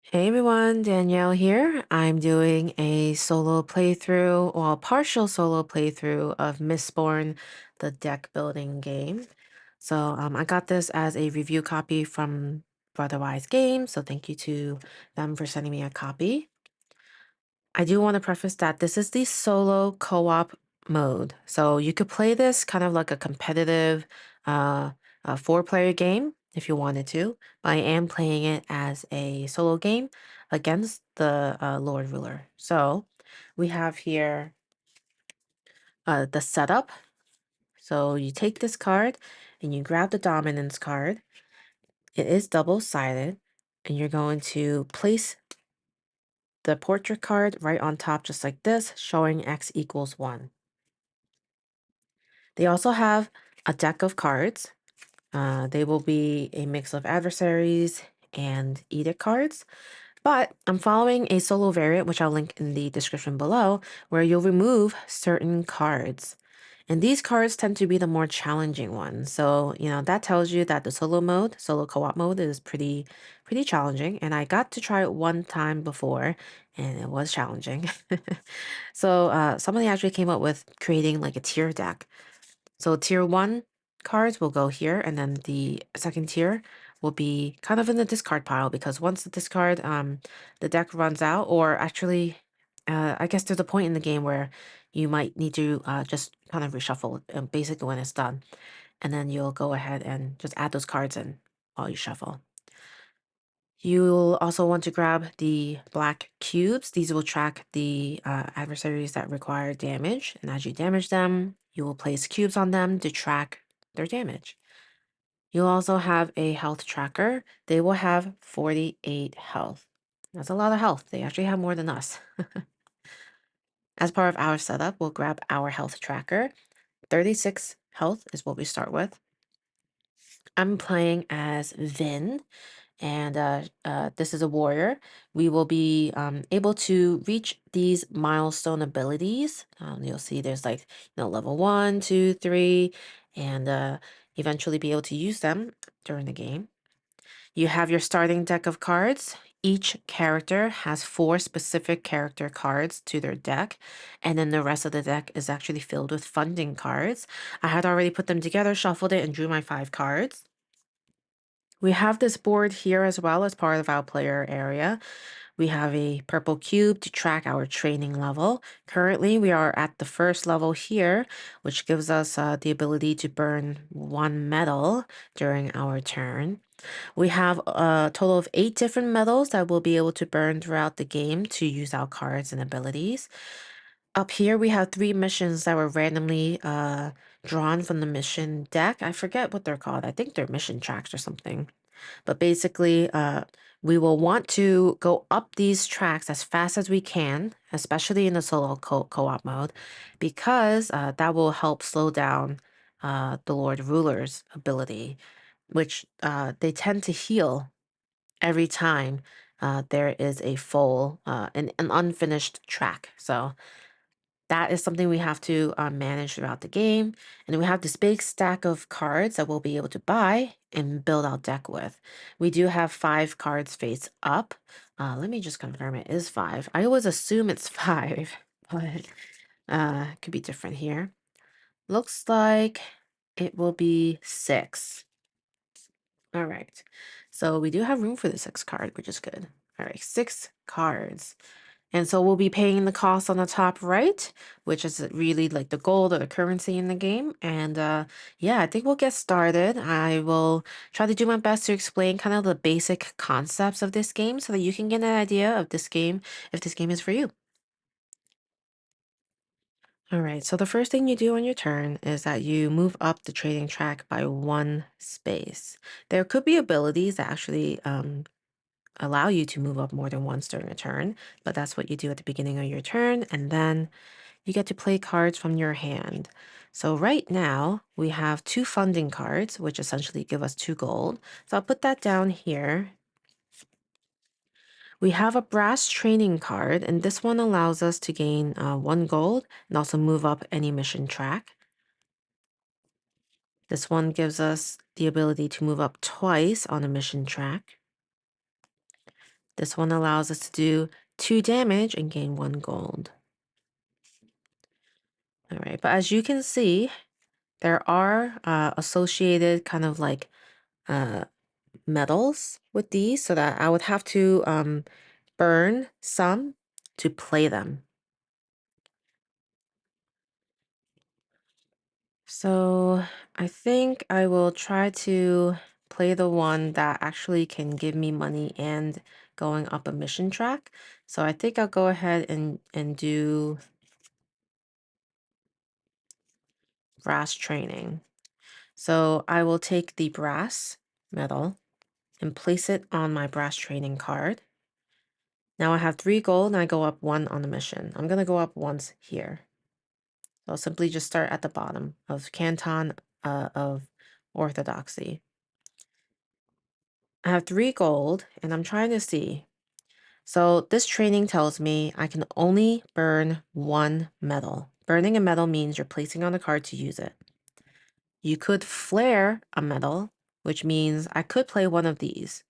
Hey everyone, Danielle here. I'm doing a solo playthrough, well, partial solo playthrough of Mistborn, the deck building game. I got this as a review copy from Brotherwise Games, so thank you to them for sending me a copy. I do want to preface that this is the solo co-op mode. So you could play this kind of like a competitive uh, four-player game if you wanted to. But I am playing it as a solo game against the Lord Ruler. So we have here the setup. So you take this card and you grab the dominance card. It is double-sided, and you're going to place the portrait card right on top just like this, showing x equals 1. They also have a deck of cards. They will be a mix of adversaries and edict cards. But I'm following a solo variant, which I'll link in the description below, where you'll remove certain cards. And these cards tend to be the more challenging ones. So, that tells you that the solo co-op mode is pretty challenging. And I got to try it one time before, and it was challenging. Somebody actually came up with creating like a tier deck. So tier one cards will go here, and then the second tier will be kind of in the discard pile because once the deck runs out, or actually, I guess there's a point in the game where you might need to just kind of reshuffle basically when it's done, and then you'll go ahead and just add those cards in while you shuffle. You'll also want to grab the black cubes. These will track the adversaries that require damage. And as you damage them, you will place cubes on them to track their damage. You'll also have a health tracker. They will have 48 health. That's a lot of health. They actually have more than us. As part of our setup, we'll grab our health tracker. 36 health is what we start with. I'm playing as Vin. And this is a warrior. We will be able to reach these milestone abilities. You'll see there's like, level 1, 2, 3, and eventually be able to use them during the game. You have your starting deck of cards. Each character has 4 specific character cards to their deck, and then the rest of the deck is actually filled with funding cards. I had already put them together, shuffled it, and drew my 5 cards. We have this board here as well as part of our player area. We have a purple cube to track our training level. Currently, we are at the first level here, which gives us the ability to burn 1 medal during our turn. We have a total of 8 different medals that we'll be able to burn throughout the game to use our cards and abilities. Up here, we have 3 missions that were randomly drawn from the mission deck. I forget what they're called. I think they're mission tracks or something. But basically, we will want to go up these tracks as fast as we can, especially in the solo co-op mode, because that will help slow down the Lord Ruler's ability, which they tend to heal every time there is a an unfinished track. So that is something we have to manage throughout the game. And then we have this big stack of cards that we'll be able to buy and build our deck with. We do have 5 cards face up. Let me just confirm it is 5. I always assume it's 5, but it could be different here. Looks like it will be 6. All right. So we do have room for the 6 card, which is good. All right, 6 cards. And so we'll be paying the cost on the top right, which is really like the gold or the currency in the game. And yeah, I think we'll get started. I will try to do my best to explain kind of the basic concepts of this game so that you can get an idea of this game, if this game is for you. All right, so the first thing you do on your turn is that you move up the trading track by 1 space. There could be abilities that actually allow you to move up more than once during a turn, but that's what you do at the beginning of your turn, and then you get to play cards from your hand. So right now we have 2 funding cards, which essentially give us 2 gold. So I'll put that down here. We have a brass training card, and this one allows us to gain 1 gold and also move up any mission track. This one gives us the ability to move up twice on a mission track. This one allows us to do 2 damage and gain 1 gold. All right, but as you can see, there are associated kind of like uh, metals with these, so that I would have to burn some to play them. So I think I will try to play the one that actually can give me money and going up a mission track. So I think I'll go ahead and do brass training. So I will take the brass metal and place it on my brass training card. Now I have 3 gold and I go up 1 on the mission. I'm going to go up once here. So I'll simply just start at the bottom of Canton of Orthodoxy. I have 3 gold and I'm trying to see. So this training tells me I can only burn 1 metal. Burning a metal means you're placing on the card to use it. You could flare a metal, which means I could play one of these.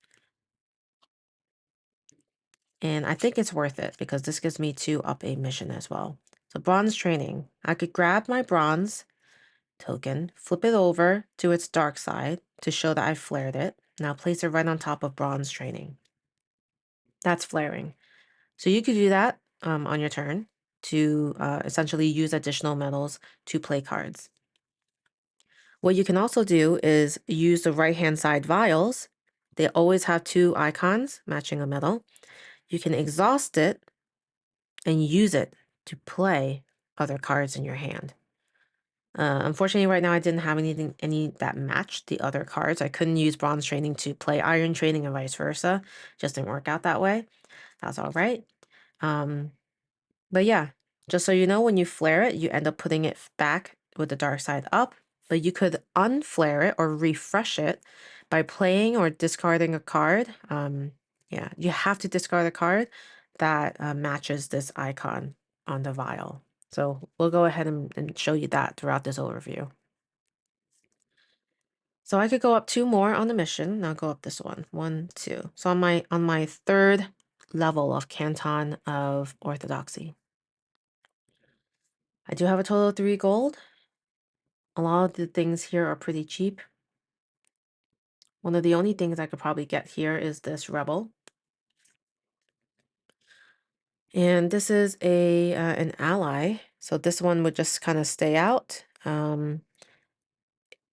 And I think it's worth it because this gives me 2 up a mission as well. So bronze training. I could grab my bronze token, flip it over to its dark side to show that I flared it. Now place it right on top of bronze training. That's flaring. So you could do that on your turn to essentially use additional metals to play cards. What you can also do is use the right-hand side vials. They always have 2 icons matching a metal. You can exhaust it and use it to play other cards in your hand. Unfortunately, right now I didn't have any that matched the other cards. I couldn't use bronze training to play iron training and vice versa. Just didn't work out that way. That's all right. Um, but yeah, just so you know, when you flare it, you end up putting it back with the dark side up. But you could unflare it or refresh it by playing or discarding a card. Yeah, you have to discard a card that matches this icon on the vial. So we'll go ahead and show you that throughout this overview. So I could go up 2 more on the mission. Now go up this one. 1, 2. So on my 3rd level of Canton of Orthodoxy. I do have a total of 3 gold. A lot of the things here are pretty cheap. One of the only things I could probably get here is this rebel. And this is a an ally. So this one would just kind of stay out.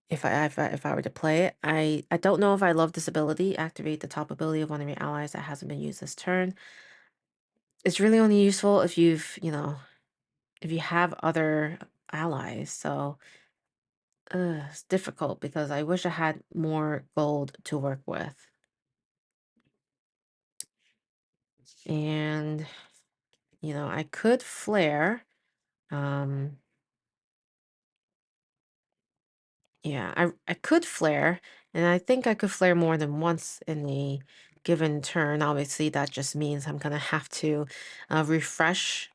If I were to play it, I don't know if I love this ability. Activate the top ability of one of your allies that hasn't been used this turn. It's really only useful if if you have other allies. So it's difficult because I wish I had more gold to work with. And I could flare. Um, yeah, I could flare, and I think I could flare more than once in a given turn. Obviously, that just means I'm gonna have to refresh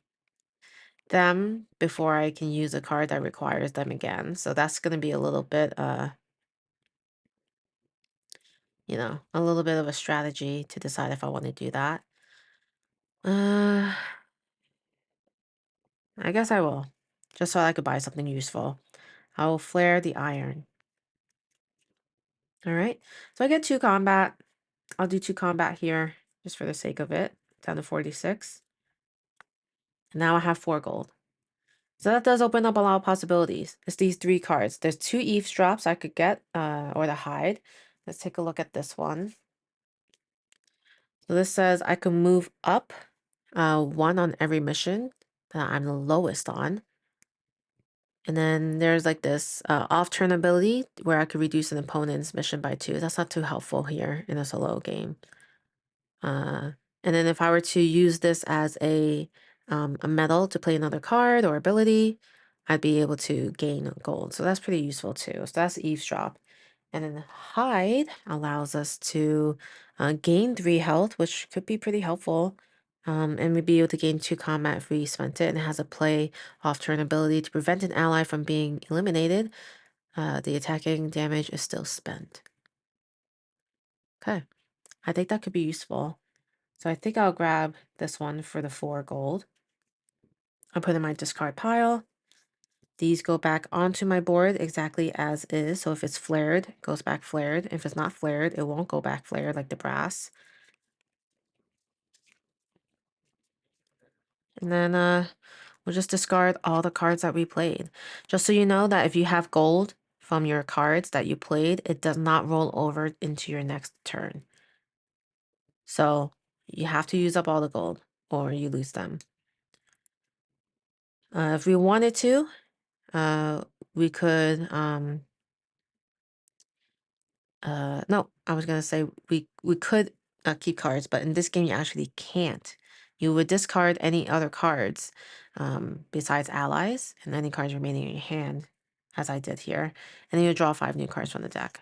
them before I can use a card that requires them again. So that's gonna be a little bit, a little bit of a strategy to decide if I want to do that. Uh, I guess I will, just so I could buy something useful. I will flare the iron. All right, so I get 2 combat. I'll do 2 combat here just for the sake of it, down to 46. And now I have 4 gold. So that does open up a lot of possibilities. It's these 3 cards. There's 2 eavesdrops I could get, or the hide. Let's take a look at this one. So this says I can move up 1 on every mission that I'm the lowest on. And then there's like this off-turn ability where I could reduce an opponent's mission by 2. That's not too helpful here in a solo game. Uh, and then if I were to use this as a medal to play another card or ability, I'd be able to gain gold. So that's pretty useful too. So that's eavesdrop. And then hide allows us to gain 3 health, which could be pretty helpful. And we'd be able to gain 2 combat if we spent it. And it has a play off-turn ability to prevent an ally from being eliminated. The attacking damage is still spent. Okay, I think that could be useful. So I think I'll grab this one for the 4 gold. I'll put in my discard pile. These go back onto my board exactly as is. So if it's flared, it goes back flared. If it's not flared, it won't go back flared like the brass. And then we'll just discard all the cards that we played. Just so you know that if you have gold from your cards that you played, it does not roll over into your next turn. So you have to use up all the gold or you lose them. If we wanted to, we could no, I was gonna say we could keep cards, but in this game you actually can't. You would discard any other cards besides allies and any cards remaining in your hand, as I did here, and then you draw 5 new cards from the deck.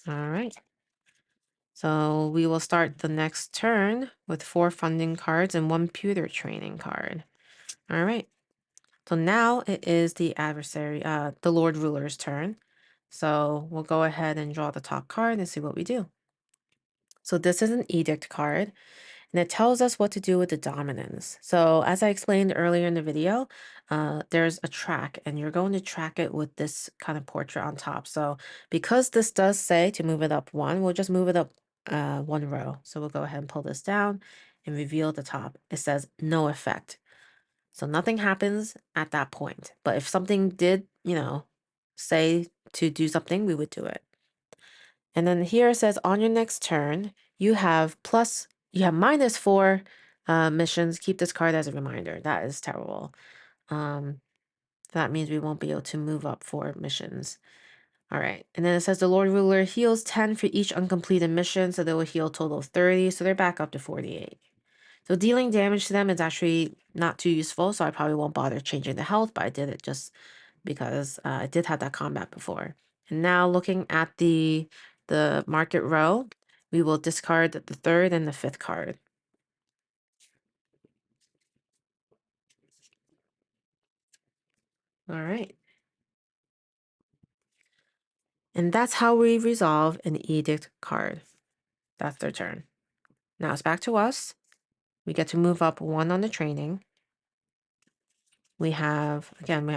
All right. So we will start the next turn with 4 funding cards and 1 pewter training card. All right. So now it is the adversary, the Lord Ruler's turn. So we'll go ahead and draw the top card and see what we do. So this is an edict card, and it tells us what to do with the dominance. So as I explained earlier in the video, there's a track, and you're going to track it with this kind of portrait on top. So because this does say to move it up 1, we'll just move it up 1 row. So we'll go ahead and pull this down and reveal the top. It says no effect. So nothing happens at that point. But if something did, say to do something, we would do it. And then here it says on your next turn, you have -4 missions. Keep this card as a reminder. That is terrible. That means we won't be able to move up 4 missions. All right. And then it says the Lord Ruler heals 10 for each uncompleted mission. So they will heal a total of 30. So they're back up to 48. So dealing damage to them is actually not too useful. So I probably won't bother changing the health, but I did it just because I did have that combat before. And now looking at the market row, we will discard the 3rd and the 5th card. All right. And that's how we resolve an edict card. That's their turn. Now it's back to us. We get to move up 1 on the training. We have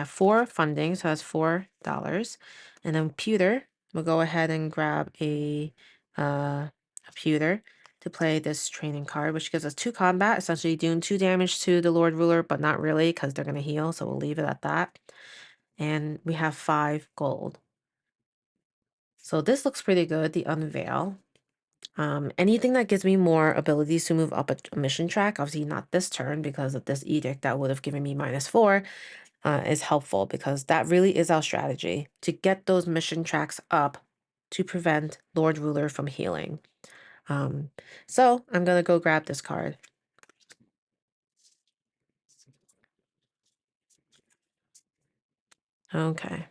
4 funding, so that's $4. And then pewter, we'll go ahead and grab a pewter to play this training card, which gives us 2 combat, essentially doing 2 damage to the Lord Ruler, but not really because they're going to heal, so we'll leave it at that. And we have 5 gold. So this looks pretty good, the Unveil. Anything that gives me more abilities to move up a mission track, obviously not this turn because of this edict that would have given me -4, is helpful because that really is our strategy to get those mission tracks up to prevent Lord Ruler from healing. So I'm going to go grab this card. Okay.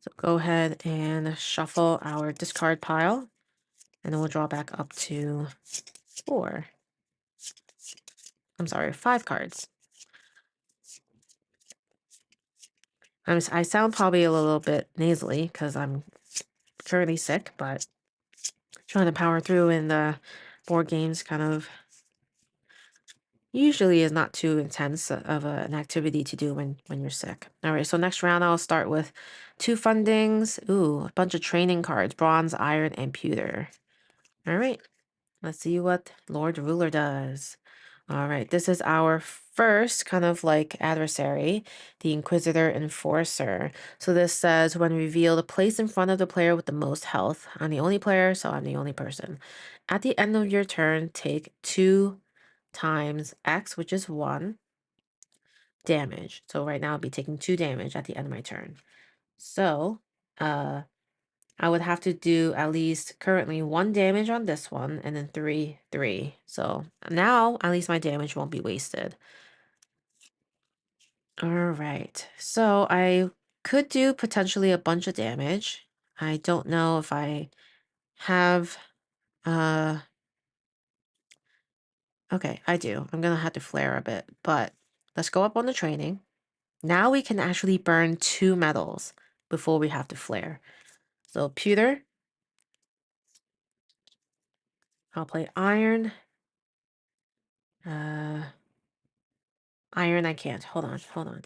So go ahead and shuffle our discard pile, and then we'll draw back up to 4. I'm sorry, 5 cards. I sound probably a little bit nasally because I'm currently sick, but trying to power through, and the board games kind of usually is not too intense of an activity to do when you're sick. All right, so next round I'll start with 2 fundings. Ooh, a bunch of training cards, bronze, iron, and pewter. All right, let's see what Lord Ruler does. All right, this is our first kind of like adversary, the Inquisitor Enforcer. So this says when revealed, place in front of the player with the most health. I'm the only player, so I'm the only person. At the end of your turn, take 2 times X, which is 1 damage. So right now I'll be taking 2 damage at the end of my turn. So I would have to do at least currently 1 damage on this one and then 3. So now at least my damage won't be wasted. All right. So I could do potentially a bunch of damage. I don't know if I have okay, I do. I'm gonna have to flare a bit, but let's go up on the training. Now we can actually burn 2 metals before we have to flare. So pewter. I'll play iron. Iron I can't. Hold on, hold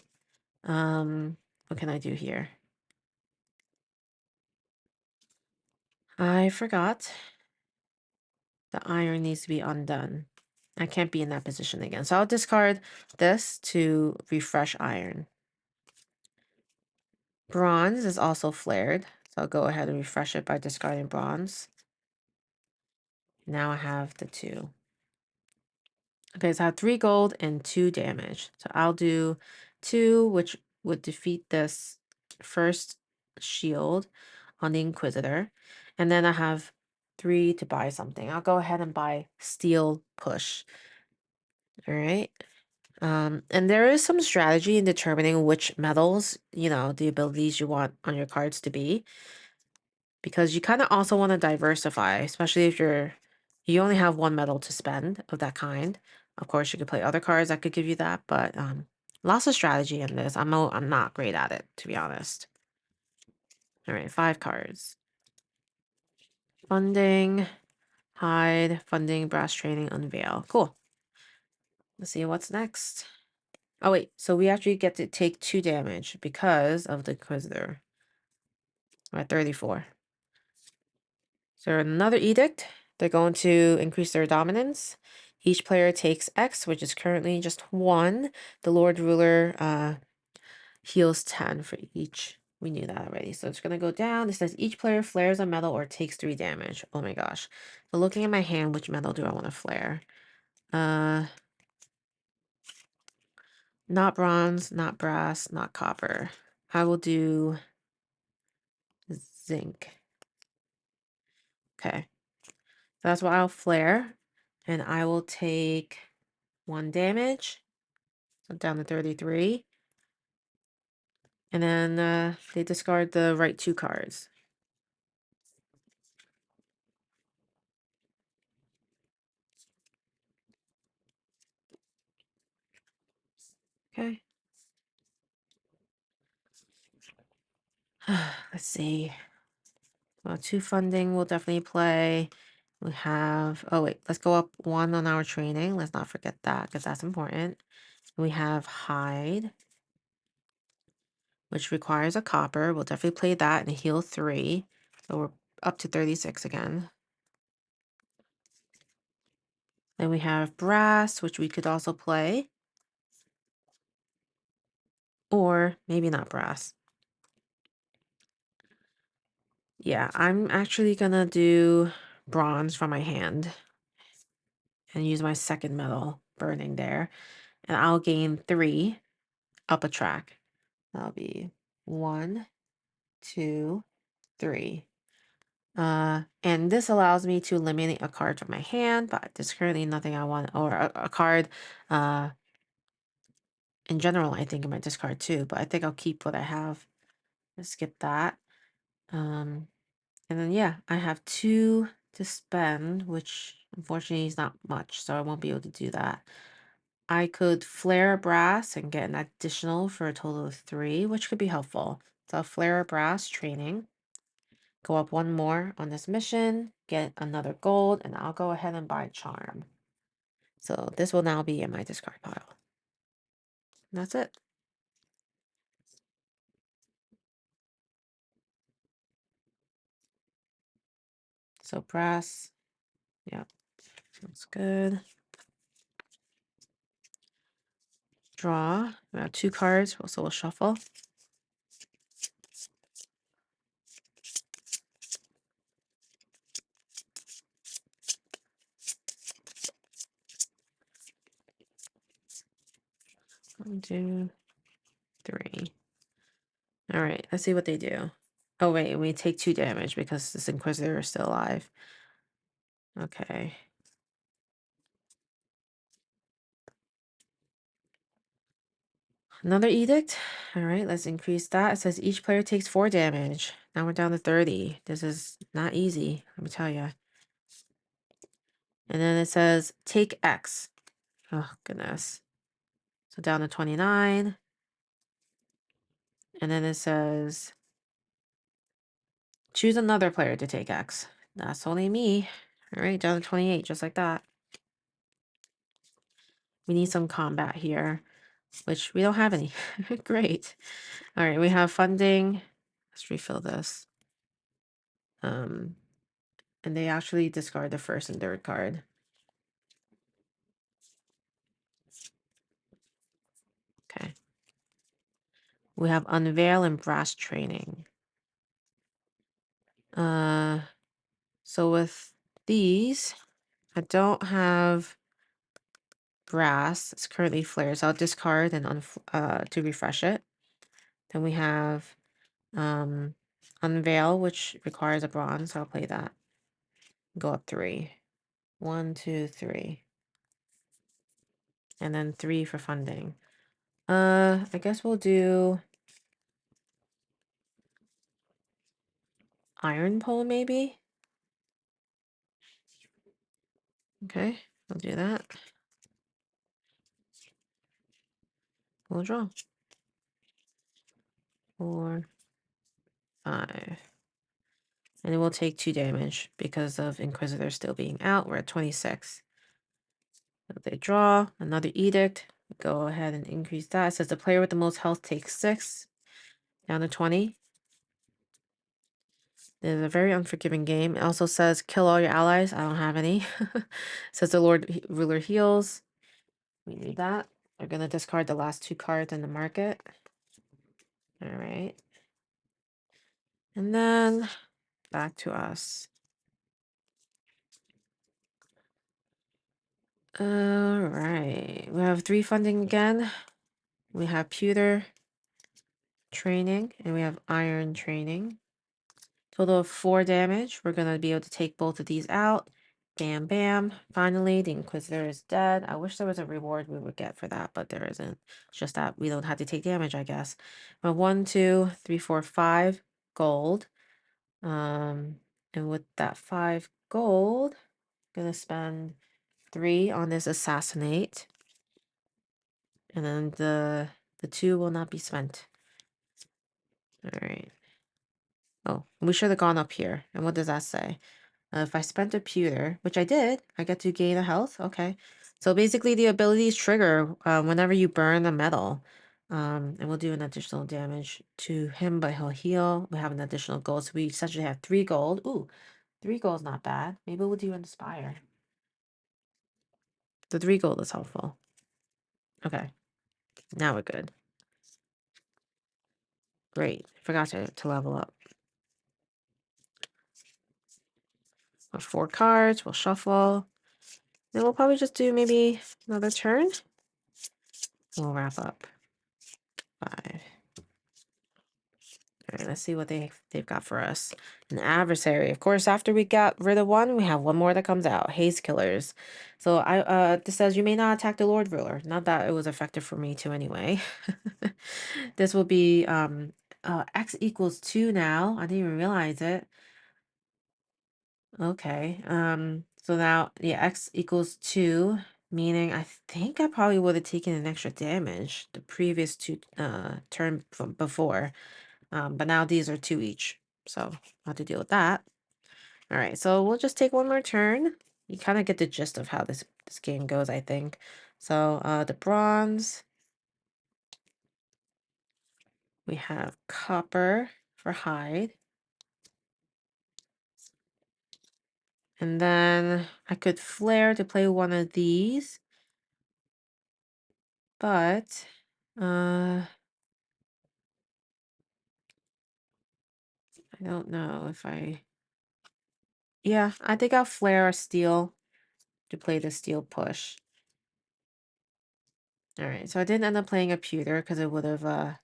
on. What can I do here? I forgot. The iron needs to be undone. I can't be in that position again. So I'll discard this to refresh iron. Bronze is also flared. So I'll go ahead and refresh it by discarding bronze. Now I have the 2. Okay, so I have 3 gold and 2 damage. So I'll do 2, which would defeat this first shield on the Inquisitor. And then I have 3 to buy something. I'll go ahead and buy Steel Push. All right. And there is some strategy in determining which metals, the abilities you want on your cards to be. Because you kind of also want to diversify, especially if you only have 1 metal to spend of that kind. Of course, you could play other cards that could give you that, but lots of strategy in this. I'm not great at it, to be honest. All right, 5 cards. Funding, hide, funding, brass training, unveil. Cool. Let's see what's next. Oh wait, so we actually get to take 2 damage because of the Inquisitor. We're at 34. So another edict. They're going to increase their dominance. Each player takes X, which is currently just 1. The Lord Ruler heals 10 for each. We knew that already. So it's going to go down. It says each player flares a metal or takes 3 damage. Oh my gosh. So looking at my hand, which metal do I want to flare? Not bronze, not brass, not copper. I will do zinc. Okay. That's what I'll flare. And I will take 1 damage. So down to 33. And then they discard the right 2 cards. Okay. Let's see. Well, 2 funding will definitely play. We have, oh wait, let's go up 1 on our training. Let's not forget that because that's important. We have hide, which requires a copper. We'll definitely play that and heal 3. So we're up to 36 again. Then we have brass, which we could also play. Or maybe not brass. Yeah, I'm actually gonna do bronze from my hand and use my second metal burning there. And I'll gain 3 up a track. That'll be 1, 2, 3. And this allows me to eliminate a card from my hand, but there's currently nothing I want, or a card, in general, I think I might discard too, but I think I'll keep what I have. Let's skip that. And then, yeah, I have 2 to spend, which unfortunately is not much, so I won't be able to do that. I could flare a brass and get an additional for a total of 3, which could be helpful. So I'll flare a brass training, go up 1 more on this mission, get another gold, and I'll go ahead and buy charm. So this will now be in my discard pile. And that's it. So brass, yeah, that's good. Draw, we have 2 cards, so we'll shuffle. One, 2, 3. All right, let's see what they do. Oh wait, we take 2 damage because this Inquisitor is still alive. Okay. Another edict. All right, let's increase that. It says each player takes 4 damage. Now we're down to 30. This is not easy, let me tell you. And then it says take X. Oh, goodness. So down to 29. And then it says Choose another player to take X. That's only me. All right, down to 28, just like that. We need some combat here, which we don't have any. Great. All right, we have funding. Let's refill this. And they actually discard the first and third card. Okay. We have Unveil and Brass Training. So with these, I don't have Brass. It's currently Flare, so I'll discard and to refresh it. Then we have Unveil, which requires a bronze, so I'll play that. Go up 3. 1, 2, 3. And then 3 for funding. I guess we'll do Iron Pole, maybe? Okay, we'll do that. We'll draw. 4, 5. And it will take 2 damage because of Inquisitor still being out. We're at 26. So they draw another Edict. Go ahead and increase that. It says the player with the most health takes 6. Down to 20. It is a very unforgiving game. It also says kill all your allies. I don't have any. It says the Ruler heals. We need that. We're going to discard the last 2 cards in the market. All right. And then back to us. All right. We have 3 funding again. We have Pewter Training and we have Iron Training. Total of 4 damage. We're going to be able to take both of these out. Bam, bam. Finally, the Inquisitor is dead. I wish there was a reward we would get for that, but there isn't. It's just that we don't have to take damage, I guess. But 1, 2, 3, 4, 5 gold. And with that 5 gold, I'm going to spend 3 on this Assassinate. And then the 2 will not be spent. All right. Oh, we should have gone up here. And what does that say? If I spent a pewter, which I did, I get to gain a health. Okay. So basically the abilities trigger whenever you burn a metal. And we'll do an additional damage to him, but he'll heal. We have an additional gold. So we essentially have 3 gold. Ooh, 3 gold is not bad. Maybe we'll do Inspire. The 3 gold is helpful. Okay. Now we're good. Great. Forgot to level up. 4 cards. We'll shuffle. Then we'll probably just do maybe another turn. We'll wrap up. 5. All right, let's see what they've got for us. An adversary. Of course, after we got rid of one, we have one more that comes out. Haze Killers. So this says you may not attack the Lord Ruler. Not that it was effective for me too anyway. This will be X equals 2 now. I didn't even realize it. Okay. So now yeah, X equals 2, meaning I think I probably would have taken an extra damage the previous 2 turn from before. But now these are 2 each. So I'll have to deal with that. All right, so we'll just take one more turn. You kind of get the gist of how this game goes, I think. So the bronze. We have copper for hide. And then I could flare to play one of these. But I don't know if I... Yeah, I think I'll flare a steel to play the steel push. All right, so I didn't end up playing a pewter because it would have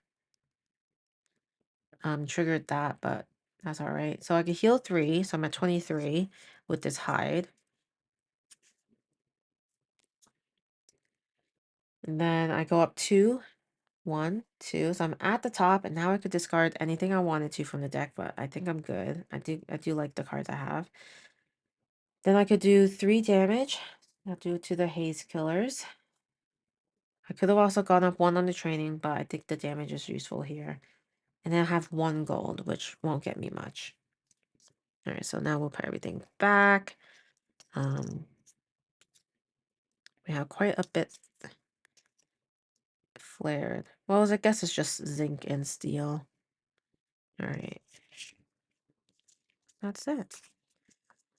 triggered that, but that's all right. So I can heal 3, so I'm at 23 with this hide. And then I go up 2, 1, 2. So I'm at the top, and now I could discard anything I wanted to from the deck, but I think I'm good. I do like the cards I have. Then I could do 3 damage. I'll do it to the Haze Killers. I could have also gone up 1 on the training, but I think the damage is useful here. And then I have 1 gold, which won't get me much. All right, so now we'll put everything back. Um, we have quite a bit flared. Well, I guess it's just zinc and steel. All right, that's it.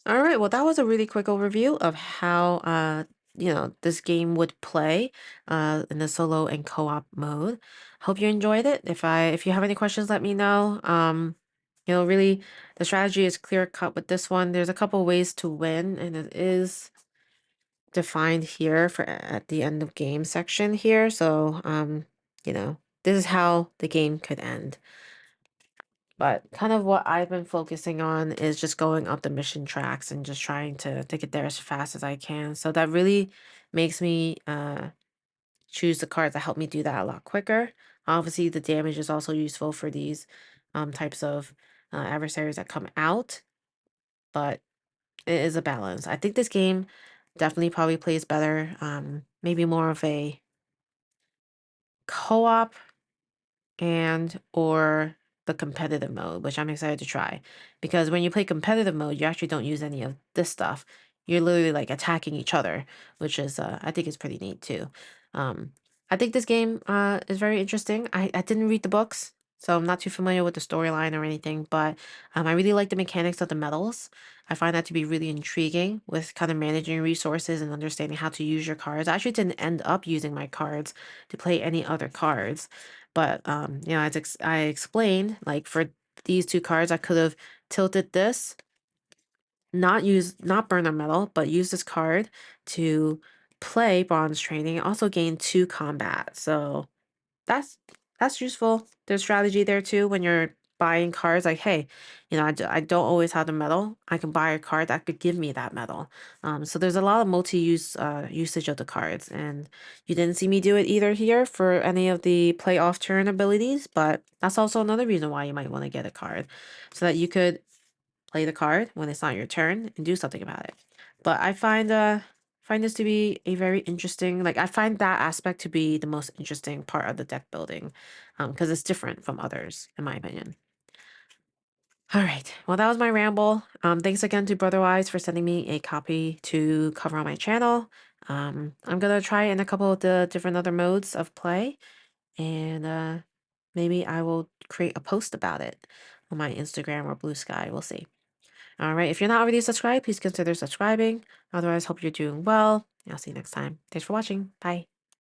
All right, well, that was a really quick overview of how this game would play in the solo and co-op mode. Hope you enjoyed it. If you have any questions, let me know. Really the strategy is clear cut with this one. There's a couple ways to win, and it is defined here for at the end of game section here. So this is how the game could end. But kind of what I've been focusing on is just going up the mission tracks and just trying to get there as fast as I can. So that really makes me choose the cards that help me do that a lot quicker. Obviously, the damage is also useful for these types of adversaries that come out, but it is a balance. I think this game definitely probably plays better. Maybe more of a co-op and or the competitive mode, which I'm excited to try. Because when you play competitive mode, you actually don't use any of this stuff. You're literally like attacking each other, which is I think is pretty neat too. Um, I think this game is very interesting. I didn't read the books, so I'm not too familiar with the storyline or anything, but I really like the mechanics of the medals. I find that to be really intriguing with kind of managing resources and understanding how to use your cards. I actually didn't end up using my cards to play any other cards. But as I explained, like for these two cards, I could have tilted this, not burn a metal, but use this card to play bronze training, also gain 2 combat. So that's that's useful. There's strategy there too when you're buying cards. Like, hey, I don't always have the medal. I can buy a card that could give me that medal. So there's a lot of multi-use usage of the cards, and you didn't see me do it either here for any of the play off turn abilities. But that's also another reason why you might want to get a card, so that you could play the card when it's not your turn and do something about it. But I find this to be a very interesting, like I find that aspect to be the most interesting part of the deck building, because it's different from others, in my opinion. All right. Well, that was my ramble. Thanks again to Brotherwise for sending me a copy to cover on my channel. I'm gonna try in a couple of the different other modes of play, and maybe I will create a post about it on my Instagram or Blue Sky. We'll see. All right. If you're not already subscribed, please consider subscribing. Otherwise, hope you're doing well. I'll see you next time. Thanks for watching. Bye.